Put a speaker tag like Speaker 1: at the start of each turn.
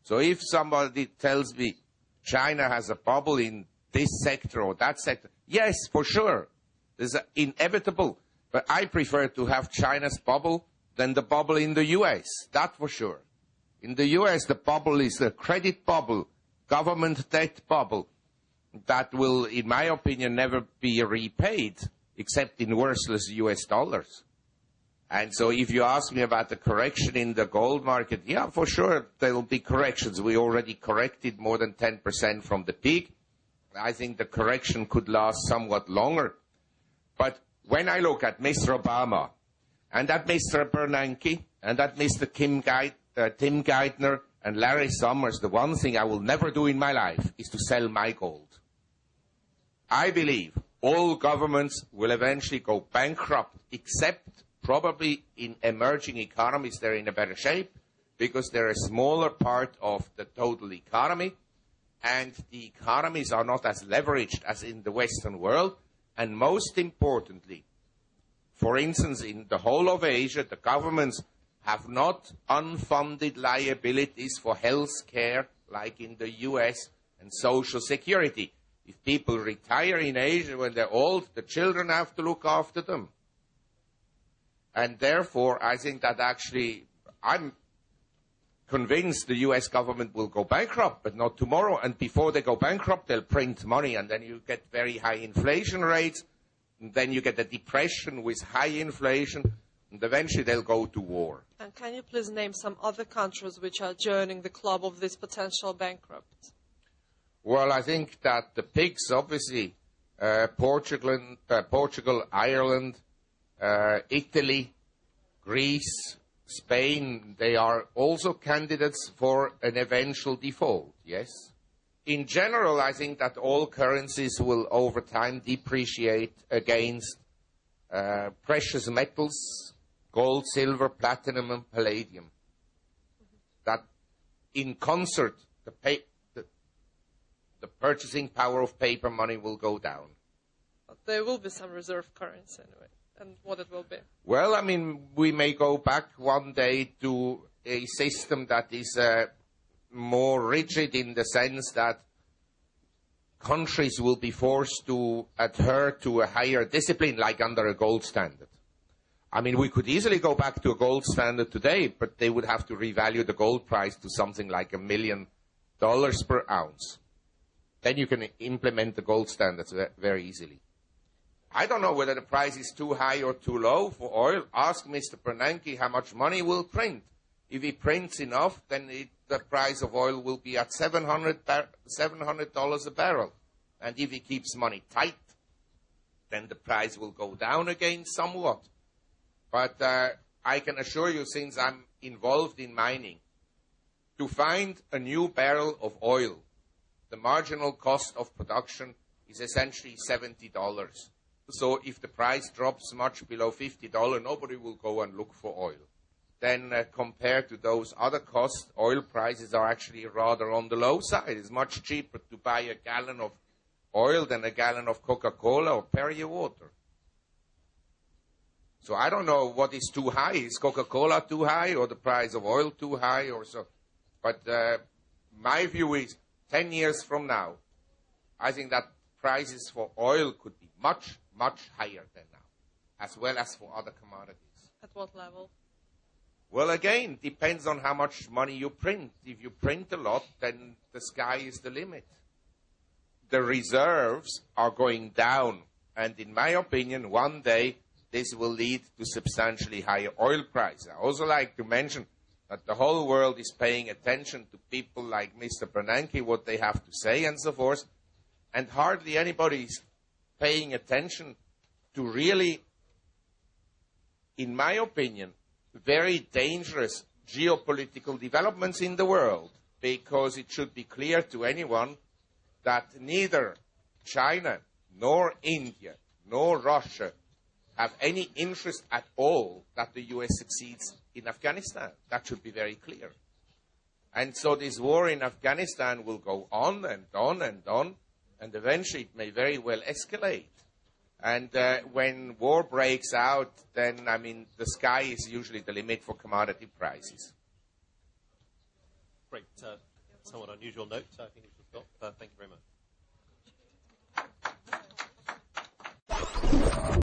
Speaker 1: So if somebody tells me China has a bubble in this sector or that sector, yes, for sure. It's inevitable. But I prefer to have China's bubble than the bubble in the U.S., that for sure. In the U.S., the bubble is a credit bubble, government debt bubble, that will, in my opinion, never be repaid, except in worthless U.S. dollars. And so if you ask me about the correction in the gold market, yeah, for sure, there will be corrections. We already corrected more than 10% from the peak. I think the correction could last somewhat longer. But when I look at Mr. Obama, and that Mr. Bernanke, and that Mr. Tim Geithner, and Larry Summers, the one thing I will never do in my life is to sell my gold. I believe all governments will eventually go bankrupt, except probably in emerging economies. They're in a better shape because they're a smaller part of the total economy, and the economies are not as leveraged as in the Western world. And most importantly, for instance, in the whole of Asia, the governments have not unfunded liabilities for health care like in the U.S. and Social Security. If people retire in Asia when they're old, the children have to look after them. And therefore, I think that actually, I'm convinced the U.S. government will go bankrupt, but not tomorrow. And before they go bankrupt, they'll print money, and then you get very high inflation rates. And then you get a depression with high inflation, and eventually they'll go to war.
Speaker 2: And can you please name some other countries which are joining the club of this potential bankrupt?
Speaker 1: Well, I think that the pigs, obviously, Portugal, Ireland, Italy, Greece, Spain, they are also candidates for an eventual default, yes? In general, I think that all currencies will over time depreciate against precious metals, gold, silver, platinum, and palladium. That in concert, the purchasing power of paper money will go down.
Speaker 2: But there will be some reserve currency anyway, and what it will be?
Speaker 1: Well, I mean, we may go back one day to a system that is more rigid in the sense that countries will be forced to adhere to a higher discipline, like under a gold standard. I mean, we could easily go back to a gold standard today, but they would have to revalue the gold price to something like $1 million per ounce. Then you can implement the gold standards very easily. I don't know whether the price is too high or too low for oil. Ask Mr. Bernanke how much money will print. If he prints enough, then the price of oil will be at $700 a barrel. And if he keeps money tight, then the price will go down again somewhat. But I can assure you, since I'm involved in mining, to find a new barrel of oil, the marginal cost of production is essentially $70. So if the price drops much below $50, nobody will go and look for oil. Then compared to those other costs, oil prices are actually rather on the low side. It's much cheaper to buy a gallon of oil than a gallon of Coca-Cola or Perrier water. So I don't know what is too high. Is Coca-Cola too high or the price of oil too high or so? But my view is 10 years from now, I think that prices for oil could be much, much higher than now, as well as for other commodities.
Speaker 2: At what level?
Speaker 1: Well, again, depends on how much money you print. If you print a lot, then the sky is the limit. The reserves are going down, and in my opinion, one day this will lead to substantially higher oil prices. I also like to mention that the whole world is paying attention to people like Mr. Bernanke, what they have to say and so forth, and hardly anybody is paying attention to really, in my opinion, very dangerous geopolitical developments in the world, because it should be clear to anyone that neither China, nor India, nor Russia have any interest at all that the U.S. succeeds in Afghanistan. That should be very clear. And so this war in Afghanistan will go on and on and on, and eventually it may very well escalate. And when war breaks out, then, I mean, the sky is usually the limit for commodity prices.
Speaker 3: Great. somewhat unusual note, so I think we should stop. Thank you very much.